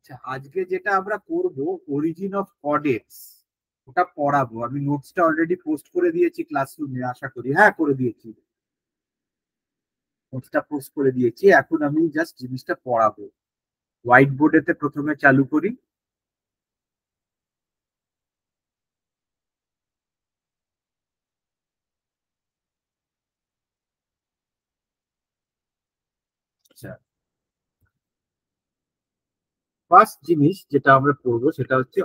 আচ্ছা, আজকে যেটা আমরা করব অরিজিন অফ কর্ডেটস, ওটা পড়াবো। আমি নোটসটা অলরেডি পোস্ট করে দিয়েছি ক্লাসরুমে, আশা করি। হ্যাঁ, করে দিয়েছি, নোটসটা পোস্ট করে দিয়েছি। এখন আমি জাস্ট জিনিসটা পড়াবো। হোয়াইট বোর্ডেতে প্রথমে চালু করি। আচ্ছা, ফার্স্ট জিনিস যেটা আমরা পড়বো সেটা হচ্ছে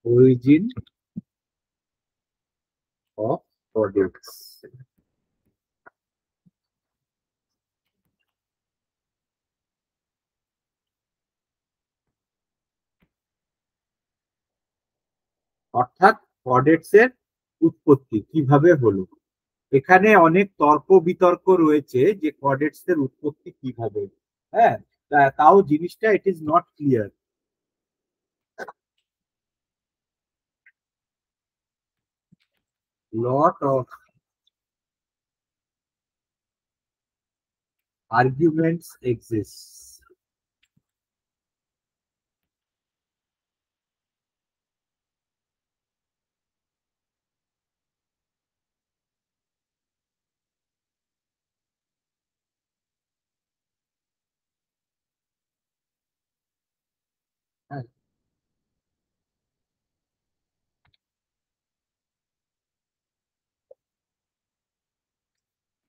অরিজিন অফ কর্ডেটস। অর্থাৎ কর্ডেটস এর উৎপত্তি কিভাবে হলো। এখানে অনেক তর্ক বিতর্ক রয়েছে যে কর্ডেটস এর উৎপত্তি কিভাবে। হ্যাঁ, তাও জিনিসটা it is not clear. Lot of arguments exist.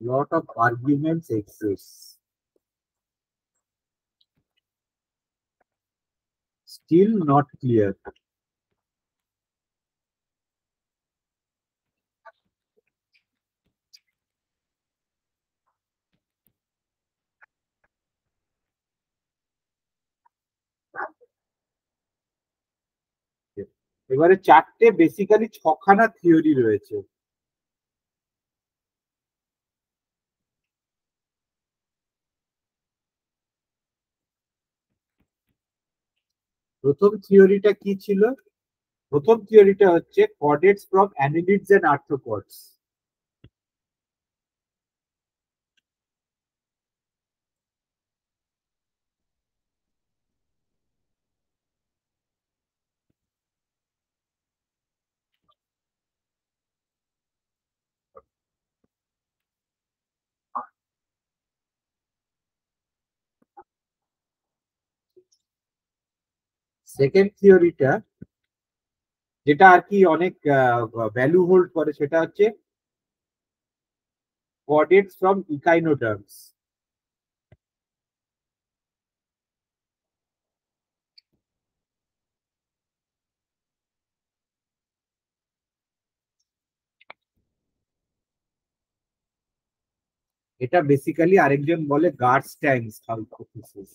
Lot of arguments exist. Still not clear. এবারে চারটে বেসিক্যালি ছখানা থিওরি রয়েছে। প্রথম থিওরিটা কি ছিল? প্রথম থিওরিটা হচ্ছে chordates from annelids and arthropods. Second থিওরিটা, যেটা আর কি অনেক ভ্যালু হোল্ড করে, সেটা হচ্ছে কর্ডেটস ফ্রম ইকাইনোডার্মস। এটা বেসিক্যালি আরেকজন বলে গার্ডস্টাইনস হাইপোথিসিস।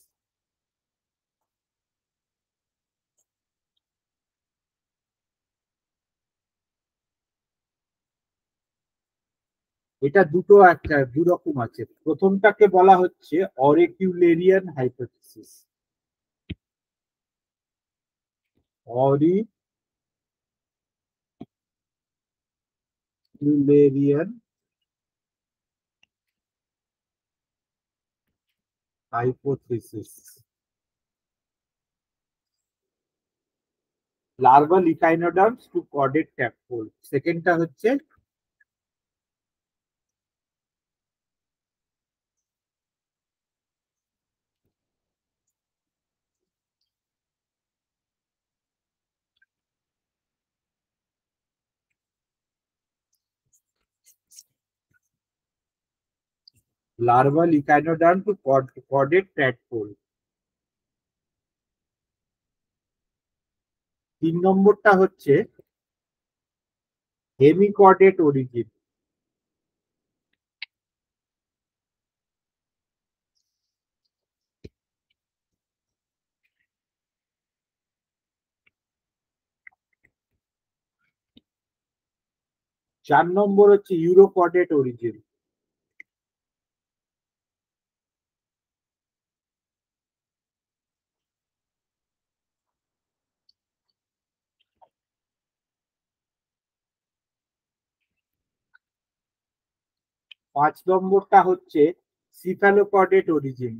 এটা দুটো একটা দু রকম আছে। প্রথমটাকে বলা হচ্ছে auricularian hypothesis. Auricularian hypothesis. Larval echinoderms to chordate tadpole. সেকেন্ডটা হচ্ছে larval echinoderm to chordate tadpole. তিন নম্বরটা হচ্ছে হেমিকর্ডেট অরিজিন। চার নম্বর হচ্ছে ইউরোকর্ডেট অরিজিন। 5 নম্বরটা হচ্ছে সিফালোকর্ডেট অরিজিন।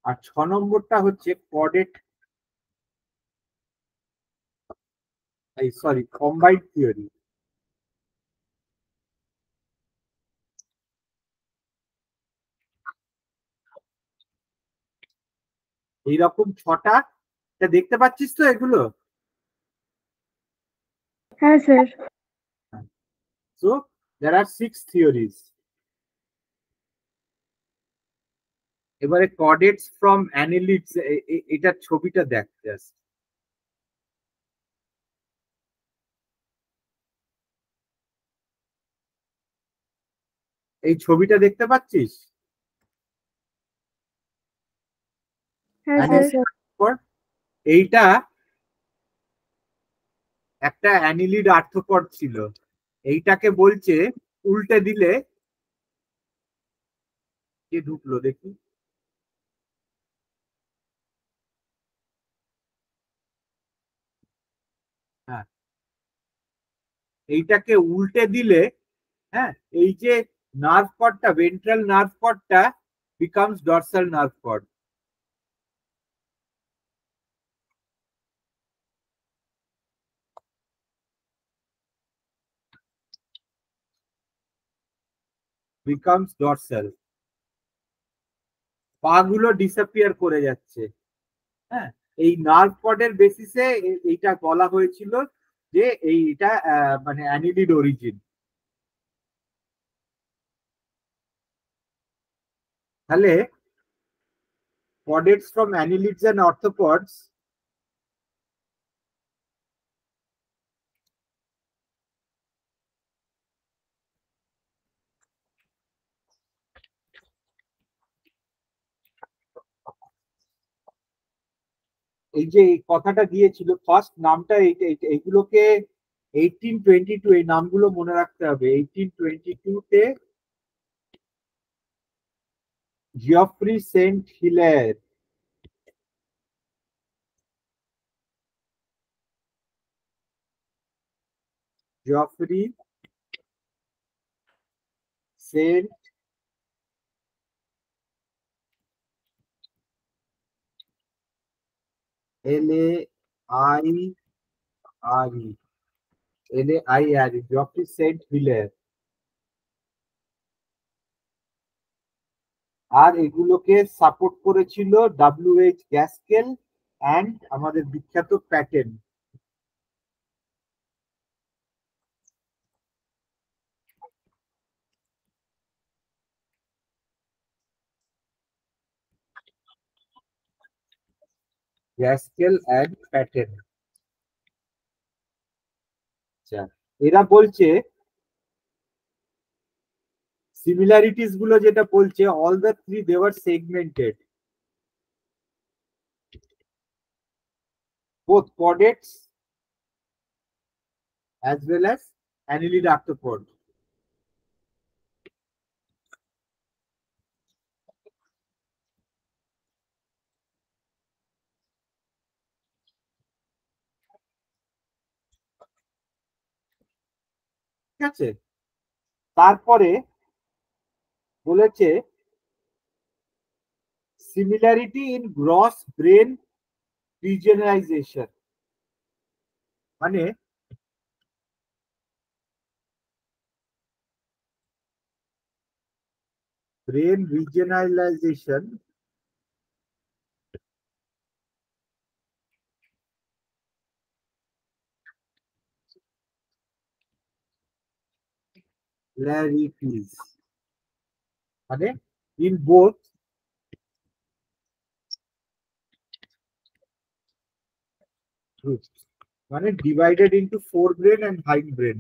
আর 6 নম্বরটা হচ্ছে কর্ডেট, সরি, কম্বাইন্ড থিওরি। এইরকম 6টা, দেখতে পাচ্ছিস তো এগুলো? হ্যাঁ sir. So there are 6 theories. এবারে কর্ডেটস ফ্রম অ্যানিলিডস, এটার ছবিটা দেখ জাস্ট। এই ছবিটা দেখতে পাচ্ছিস? হ্যাঁ স্যার। এইটা একটা অ্যানিলিড আর্থ্রোপড ছিল, এইটাকে বলছে উল্টে দিলে, কে ঢুকলো দেখি, হ্যাঁ, এইটাকে উল্টে দিলে, হ্যাঁ, এই যে নার্ভ কর্ডটা, ভেন্ট্রাল নার্ভ কর্ডটা becomes dorsal nerve cord. Becomes dorsal, পা গুলো ডিসঅ্যাপিয়ার করে যাচ্ছে। হ্যাঁ, এই নার্ভ কর্ডের বেসিসে এইটা বলা হয়েছিল যে এইটা মানে অ্যানিলিড অরিজিন। তাহলে কর্ডেটস ফ্রম অ্যানিলিডস এন্ড অর্থোপডস এই যে এই কথাটা দিয়েছিল, ফার্স্ট নামটা এইগুলোকে 1822, এই নামগুলো মনে রাখতে হবে। 1822 তে Geoffroy Saint Hilaire, Geoffroy Saint LAIRE, LAIRE, Geoffroy Saint Hilaire. আর এগুলোকে সাপোর্ট করেছিল WH গ্যাস্কেল অ্যান্ড আমাদের বিখ্যাত প্যাটেন। গ্যাস্কেল অ্যান্ড প্যাটেন। আচ্ছা, এরা বলছে সিমিলারিটিস গুলো, যেটা বলছে all the three they were segmented, both chordates as well as annelid arthropod. ঠিক আছে, তারপরে বলেছে সিমিলারিটি ইন গ্রস ব্রেন রিজনালাইজেশন, মানে ব্রেন রিজনালাইজেশন similarities, মানে in both groups, মানে divided into forebrain and hindbrain.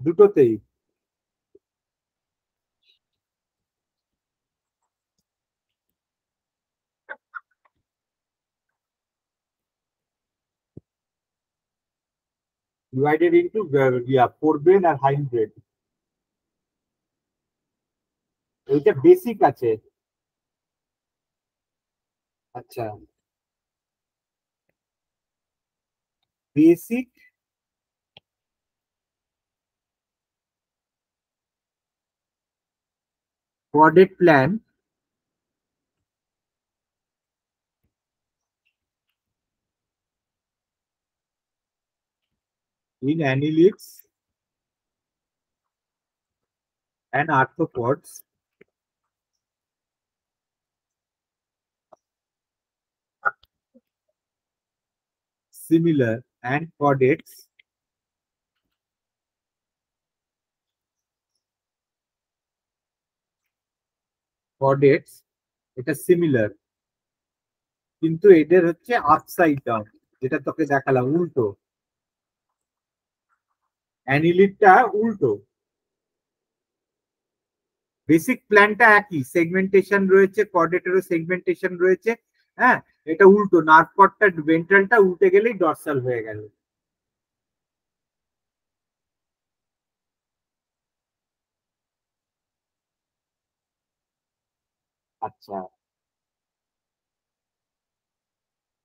দুটোতেই। divided into forebrain আর hindbrain. এইটা basic আছে। আচ্ছা, basic coordinate plan in annelids and arthropods similar and chordates এটা সিমিলার, কিন্তু এদের হচ্ছে আপসাইড ডাউন, যেটা তোকে দেখালাম উল্টো। অ্যানিলিডটা উল্টো। বেসিক প্ল্যানটা একই, সেগমেন্টেশন রয়েছে, কর্ডেটেরও সেগমেন্টেশন রয়েছে। হ্যাঁ, এটা উল্টো, নার্ভ কর্ডটা ভেন্ট্রালটা উল্টে গেলেই ডরসাল হয়ে গেল। আচ্ছা,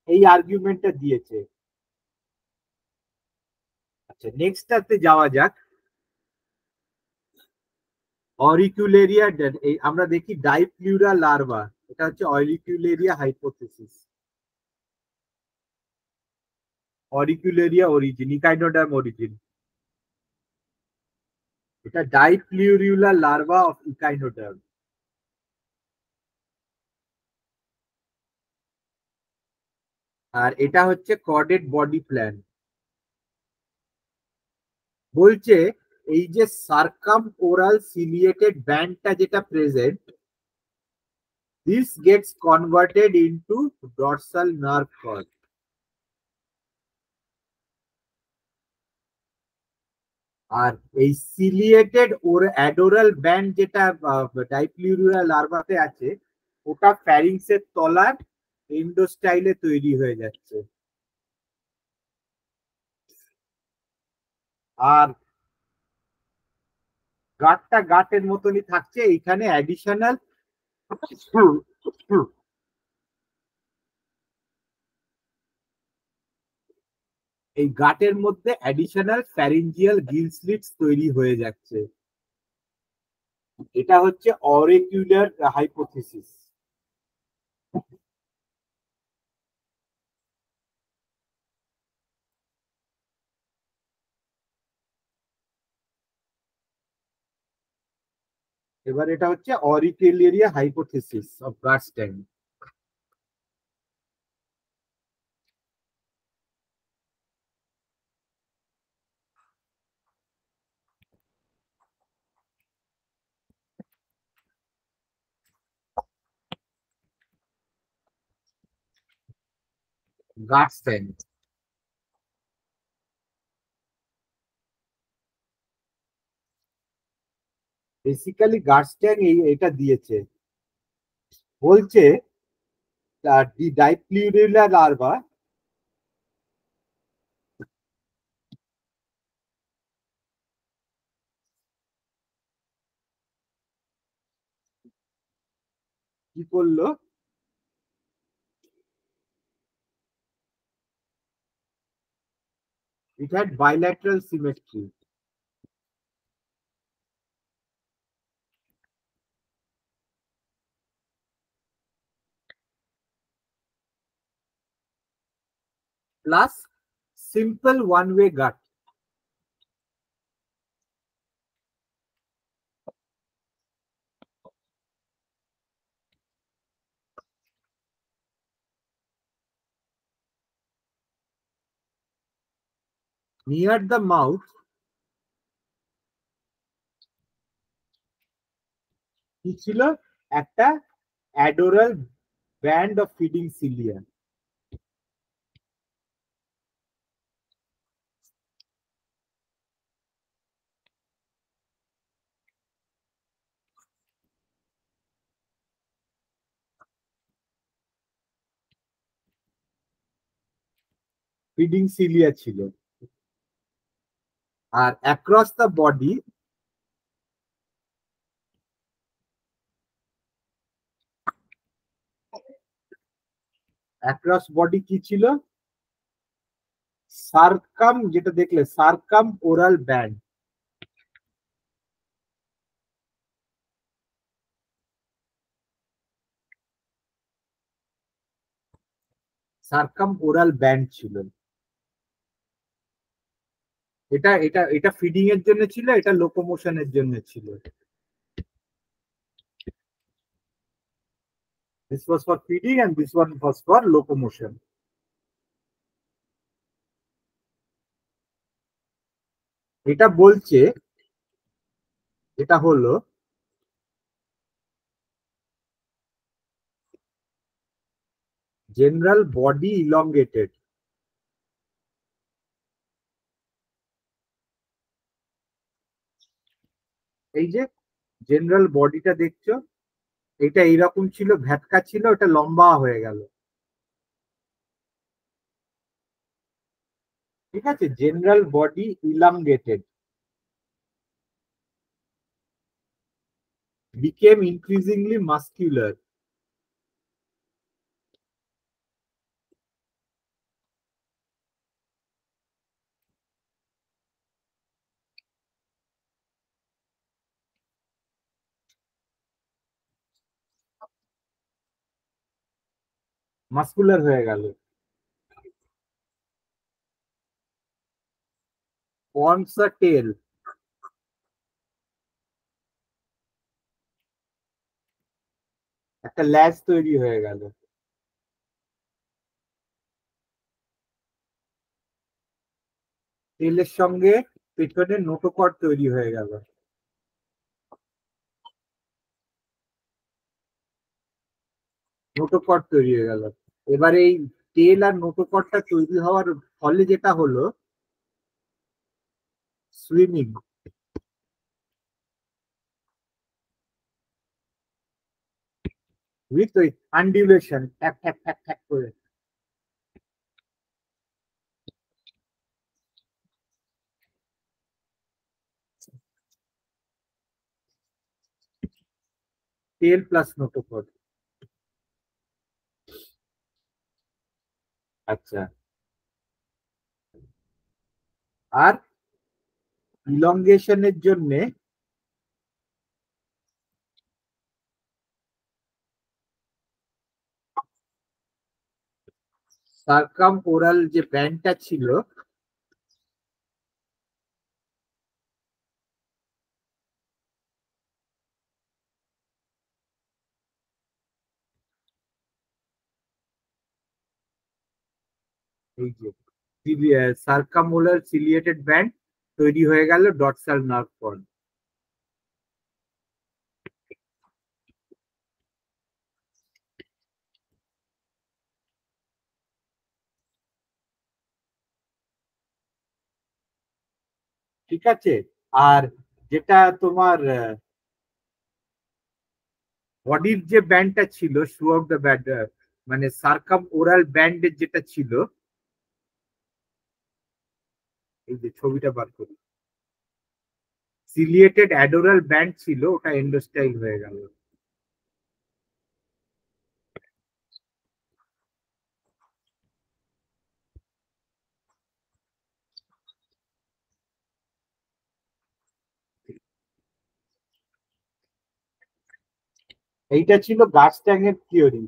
এই আর্গুমেন্টটা দিয়েছে। আচ্ছা, নেক্সটটাতে যাওয়া যাক। অরিকুলেরিয়া, আমরা দেখি ডাইপ্লিউরা লার্ভা, এটা হচ্ছে auricularia hypothesis. Auricularia origin, echinoderm origin. এটা ডাইপ্লিউরিউলা লার্ভা অফ ইকাইনোডার্ম। আর এটা হচ্ছে কর্ডেড বডি প্ল্যান। বলছে এই যে সার্কাম ওরাল সিলিয়েটেড ব্যান্ডটা যেটা present, this gets converted into dorsal nerve cord. আর এই সিলিয়েটেড ওর অ্যাডোরাল ব্যান্ড যেটা ডাইপ্লিউরিয়া লার্ভাতে আছে, ওটা ফ্যারিংসের তলার এন্ডোস্টাইলে তৈরি হয়ে যাচ্ছে। আর গাঁটটা গাঁটের মতনই থাকছে, এইখানে অ্যাডিশনাল এই গাটের মধ্যে অ্যাডিশনাল ফ্যারিঞ্জিয়াল গিল স্লিটস তৈরি হয়ে যাচ্ছে। এটা হচ্ছে অরিকুলার হাইপোথিসিস। এবার এটা হচ্ছে অরিকুলেরিয়া হাইপোথিসিস অফ গার্স্টাইন। গার্স্টাইন বেসিক্যালি গার্স্টাইন এটা দিয়েছে। বলছে ডাইপ্লিউরিয়া লার্ভা কি করলো, it had bilateral symmetry. Plus simple one-way gut. Near the mouth কি ছিল, একটা adoral band of feeding cilia. Feeding cilia ছিল। আর অ্যাক্রস দ্য বডি কি ছিল? সার্কাম, যেটা দেখলে circum oral band. Circum oral band ছিল। এটা এটা এটা ফিডিং এর জন্য ছিল, এটা লোকোমোশনের জন্য ছিল। This was for feeding and this one was for locomotion. এটা বলছে, এটা হলো জেনারেল বডি ইলংগেটেড। এই যে জেনারেল বডিটা দেখছো, এটা এইরকম ছিল, ভ্যাটকা ছিল, এটা লম্বা হয়ে গেল। ঠিক আছে, general body elongated, became increasingly muscular. Muscular হয়ে গেল। forms a tail, একটা ল্যাজ তৈরি হয়ে গেল। তেলের সঙ্গে পেছনে নোটোকট তৈরি হয়ে গেল। নোটোকট তৈরি হয়ে গেল। এবার এই তেল আর নোটোকটটা তৈরি হওয়ার ফলে যেটা হলো সুইমিং, উইথ ওই আন্ডিউলেশন, ঠ্যাক ঠ্যাক ঠ্যাক ঠ্যাক করে। তেল প্লাস নোটোকট। আচ্ছা, আর ইলংগেশনের জন্য সার্কাম ওরাল যে ব্যান্ডটা ছিল, এই যে সার্কাম ওরাল সিলিয়েটেড ব্যান্ড তৈরি হয়ে গেল ডর্সাল নার্ভ ফর্ম। ঠিক আছে, আর যেটা তোমার বডির যে ব্যান্ডটা ছিল, শু অফ দ্য ব্যান্ড, মানে সার্কাম ওরাল ব্যান্ডের যেটা ছিল, এই যে ছবিটা বার করি, সিলিয়েটেড অ্যাডোরাল ব্যান্ড ছিল, ওটা এন্ডোস্টাইল হয়ে গেল। এইটা ছিল গার্স্ট্যাংয়ের থিওরি।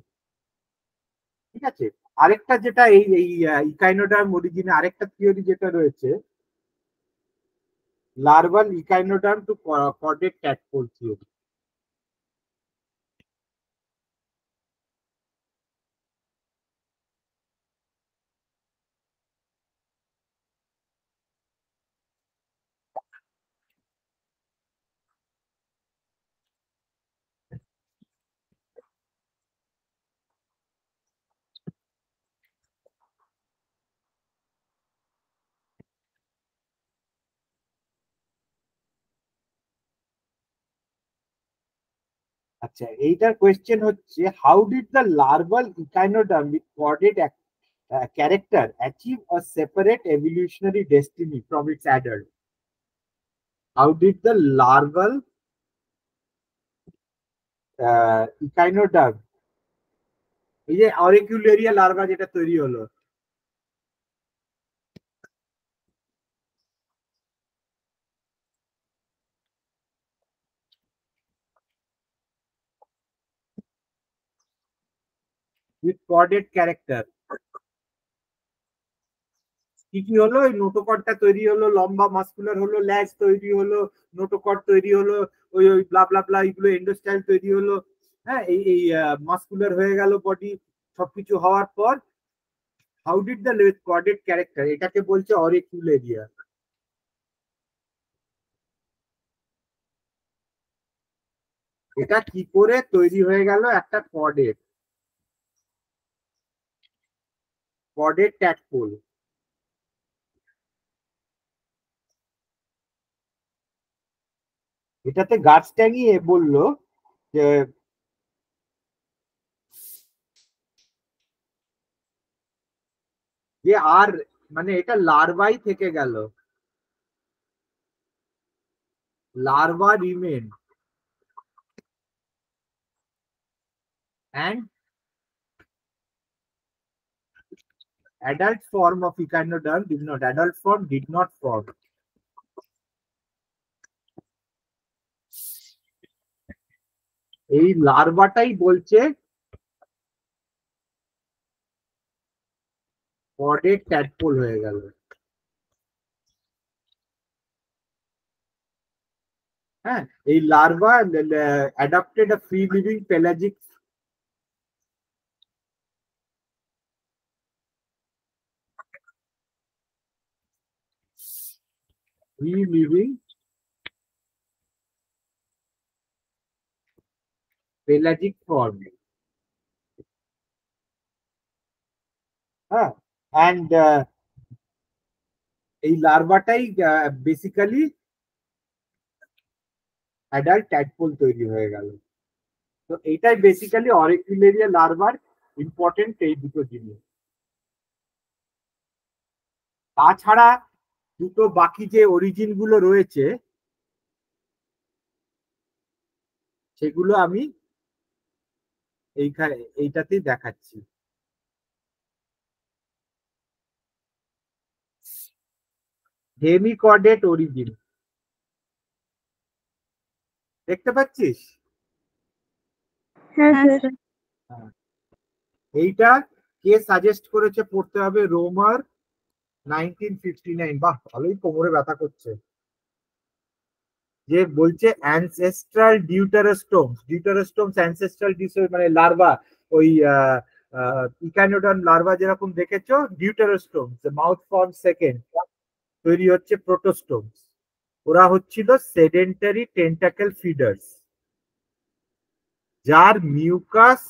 ঠিক আছে, আরেকটা যেটা এই এই ইকাইনোডার্ম অরিজিনে আরেকটা থিওরি যেটা রয়েছে, larval echinoderm to chordate tadpole theory. আচ্ছা, এইটার কোয়েশ্চেন হচ্ছে, how did the larval echinoderm with chordate character achieve a separate evolutionary destiny from its adult? How did the larval ইকাইনোডার্ম, এই যে অরিকুলেরিয়া লার্ভা যেটা তৈরি হলো, with corded character, কি কি হলো? ওই নোটোকডটা তৈরি হলো, লম্বা মাস্কুলার হলো, ল্যাজ তৈরি হলো, নোটোকড তৈরি হলো, ওই ওই ব্লা ব্লা ব্লা এগুলো এন্ডোস্টাইল তৈরি হলো। হ্যাঁ, এই এই মাস্কুলার হয়ে গেল বডি, সবকিছু হওয়ার পর how did the corded character, এটাকে বলছে অরিকুলেরিয়া। এটা কি করে তৈরি হয়ে গেল একটা কর্ডেড কর্ডেড ট্যাডপোল? এটাতে গাছ ট্যাঙিয়ে বললো যে যে আর মানে এটা লার্ভাই থেকে গেল, larva remain and adult form of echinoderm did not, adult form did not form. এই লার্ভাটাই বলছে কর্ডেড ট্যাডপোল হয়ে গেল। হ্যাঁ, এই larva adapted a free living pelagic free living pelagic form. হ্যাঁ, and এই লার্ভাটাই বেসিক্যালি অ্যাডাল্ট ট্যাডপোল তৈরি হয়ে গেল। তো এইটাই বেসিক্যালি অরিকুলেরিয়া লার্ভার ইম্পর্টেন্ট এই দুটো জিনিস। তাছাড়া দুটো বাকি যে অরিজিন গুলো রয়েছে সেগুলো আমি এইটাতেই দেখাচ্ছি। হেমিকর্ডেট অরিজিন দেখতে পাচ্ছিস? হ্যাঁ স্যার। এইটা কে সাজেস্ট করেছে পড়তে হবে? রোমার 1959। বাহ, ভালোই কোমরে ব্যথা করছে। যে বলছে অ্যানসেস্ট্রাল ডিউটারোস্টোমস অ্যানসেস্ট্রাল মানে লার্ভা, ওই ইকানোডন লার্ভা যেরকম দেখেছো, ডিউটারোস্টোমস মাউথ ফর্ম সেকেন্ড, তৈরি হচ্ছে প্রোটোস্টোমস। ওরা হচ্ছিল সেডেন্টারি টেন্টাকেল ফিডার্স, যার mucus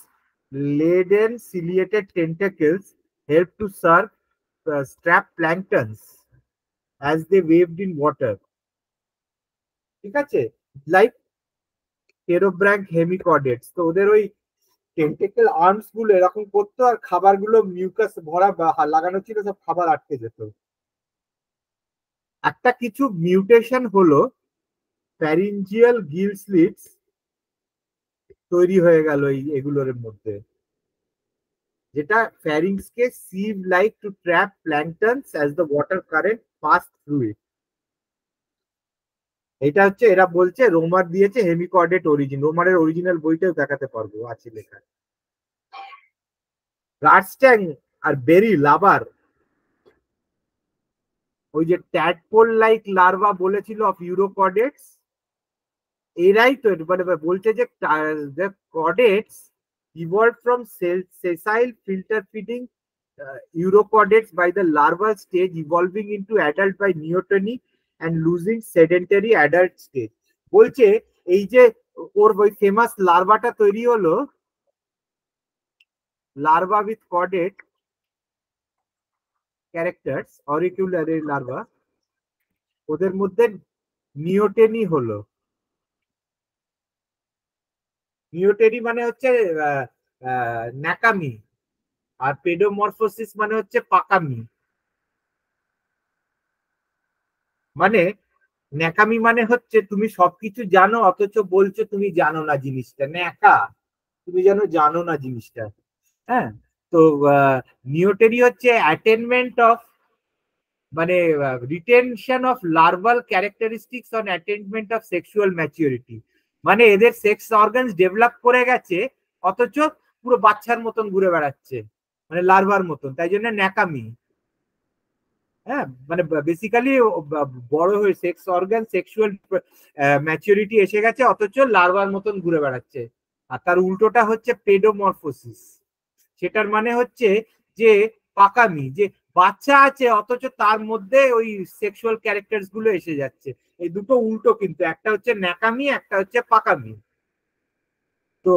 laden ciliated tentacles help to serve strap planktons as they waved in water. ঠিক আছে, লাইক টেরোব্র্যাঙ্ক হেমিকর্ডেটস। তো ওদের ওই টেন্টেকেল আর্মস গুলো এরকম করতো, আর খাবার গুলো মিউকাস ভরা লাগানো ছিল, সব খাবার আটকে যেত। একটা কিছু মিউটেশন হলো, ফ্যারিঞ্জিয়াল গিল স্লিটস তৈরি হয়ে গেল এগুলোর মধ্যে, যেটা ফ্যারিংসকে sieve like to trap planktons as the water current pass through it. এটা হচ্ছে, এরা বলছে রোমার দিয়েছে হেমিকর্ডেট অরিজিন। রোমারের অরিজিনাল বইটাও দেখাতে পারবো, আছে লেখা। রাটস্ট্যাং আর বেরি লাভার, ওই যে ট্যাডপোল লাইক লার্ভা বলেছিল অফ ইউরোকর্ডেটস, এরাই তো মানে বলছে যে কর্ডেটস evolve from sessile filter feeding Urochordates by the larval stage, evolving into adult by neoteny and losing sedentary adult stage. বলছে এই যে ওর ওই ফেমাস লার্ভাটা তৈরি হলো, larva with chordate characters, auricularia larva, ওদের মধ্যে নিওটেনি হলো। নিওটেনি মানে হচ্ছে ন্যাকামি, আর পেডোমরফোসিস মানে হচ্ছে পাকামি। মানে ন্যাকামি মানে হচ্ছে তুমি সবকিছু জানো অথচ বলছো তুমি জানো না জিনিসটা, ন্যাকা, তুমি যেন জানো না জিনিসটা। হ্যাঁ, তো নিওটেরি হচ্ছে অ্যাটেনমেন্ট অফ, মানে retention of larval characteristics on attainment of sexual maturity. মানে এদের সেক্স অর্গানস ডেভেলপ করে গেছে অথচ পুরো বাচ্চার মতন ঘুরে বেড়াচ্ছে, মানে লার্ভার মতন, তাই জন্য ন্যাকামি। হ্যাঁ, মানে বেসিক্যালি বড় হয়ে সেক্স অর্গান সেক্সুয়াল ম্যাচুরিটি এসে গেছে অথচ লার্ভার মতন ঘুরে বেড়াচ্ছে। আর তার উল্টোটা হচ্ছে পেডোমরফোসিস, সেটার মানে হচ্ছে যে পাকামি, যে বাচ্চা আছে অথচ তার মধ্যে ওই সেক্সুয়াল ক্যারেক্টার্স গুলো এসে যাচ্ছে। এই দুটো উল্টো, কিন্তু একটা হচ্ছে ন্যাকামি, একটা হচ্ছে পাকামি। তো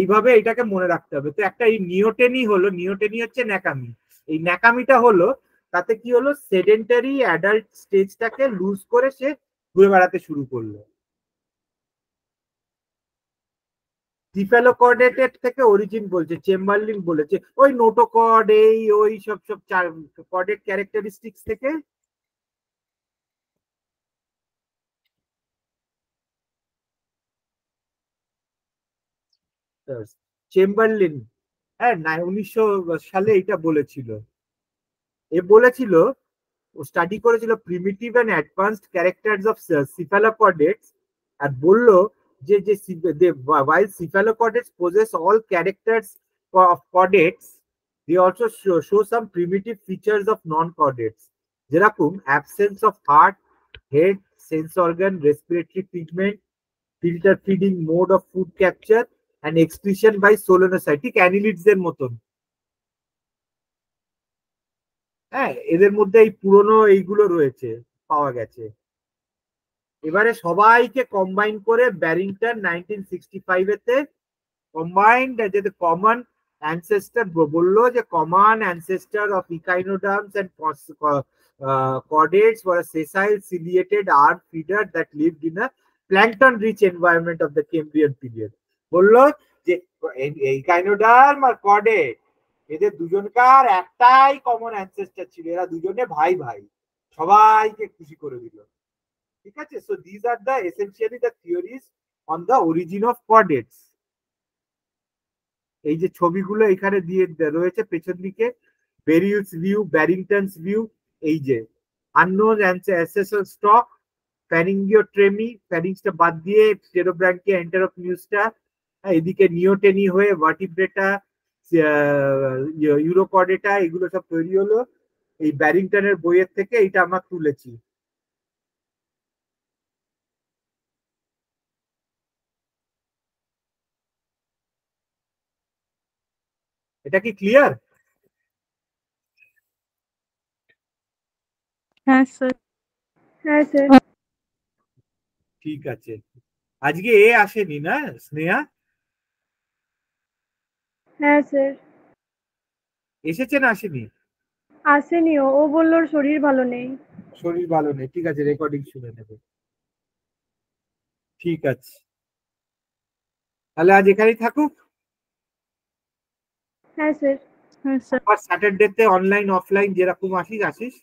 এইভাবে এটাকে মনে রাখতে হবে। তো একটা এই নিওটেনি হলো, নিওটেনি হচ্ছে ন্যাকামি। এই ন্যাকামিটা হলো, তাতে কি হলো, সেডেন্টারি অ্যাডাল্ট স্টেজটাকে লুজ করে সে ঘুরে বেড়াতে শুরু করলো। সিফ্যালোকর্ডেটের থেকে অরিজিন বলছে, চেম্বারলিন বলেছে ওই নোটোকর্ড, এই ওই সব সব কর্ডেট ক্যারেক্টারিস্টিক্স থেকে। চেম্বারলিন, হ্যাঁ, 1900 সালে এটা বলেছিল। এ বলেছিল, ও স্টাডি করেছিল primitive and advanced characters of cephalochordates, আর বলল যে যে while cephalochordates possess all characters of chordates, they also show some primitive features of non-chordates, যেরকম absence of heart, head, sense organ, respiratory pigment, filter feeding mode of food capture, and excretion by solenocyte, ঠিক annelids এর মতন। হ্যাঁ, এদের মধ্যে এই পুরনো এইগুলো রয়েছে, পাওয়া গেছে। এবারে সবাইকে কম্বাইন করে ব্যারিংটন 1965 এতে কম্বাইন্ড, যেটা কমন অ্যানসেস্টার বললো, যে common ancestor of echinoderms and chordates were a sessile ciliated earth feeder that lived in a plankton rich environment of the Cambrian period। বললো যে ইকাইনোডার্ম আর কর্ডেট, এদের দুজনকার একটাই কমন অ্যানসেস্টার ছিল, এরা দুজনে ভাই ভাই, সবাইকে খুশি করে দিল। ঠিক আছে, so this are the essentially the theories on the origin of কর্ডেটস। এই যে ছবিগুলো এখানে দিয়ে রয়েছে পেছন দিকে, বেরিলস ভিউ, ব্যারিংটনস ভিউ, এই যে আননোন অ্যানসেস্টর স্টক, ফ্যারিঙ্গিওট্রেমি, ফ্যারিংসটা বাদ দিয়ে টেরোব্র্যাঙ্কিয়া এন্টেরোপনিউসটা, এদিকে নিওটেনি হয়ে ভার্টিব্রেটা, ইউরোকর্ডেটা, এগুলো সব তৈরি হলো এই ব্যারিংটনের বইয়ের থেকে। এইটা আমরা তুলেছি। এটা কি ক্লিয়ার? হ্যাঁ স্যার। হ্যাঁ স্যার। ঠিক আছে, আজকে এ আসেনি না, স্নেহা? হ্যাঁ স্যার। এসেছে না আসেনি? আসেনি, ও বলল ওর শরীর ভালো নেই। শরীর ভালো নেই, ঠিক আছে, রেকর্ডিং শুনে নেবে। ঠিক আছে, তাহলে আজ এখানেই থাকুক। হ্যাঁ স্যার। হ্যাঁ স্যার। আবার স্যাটারডেতে অনলাইন অফলাইন যেরকম আসিস আসিস।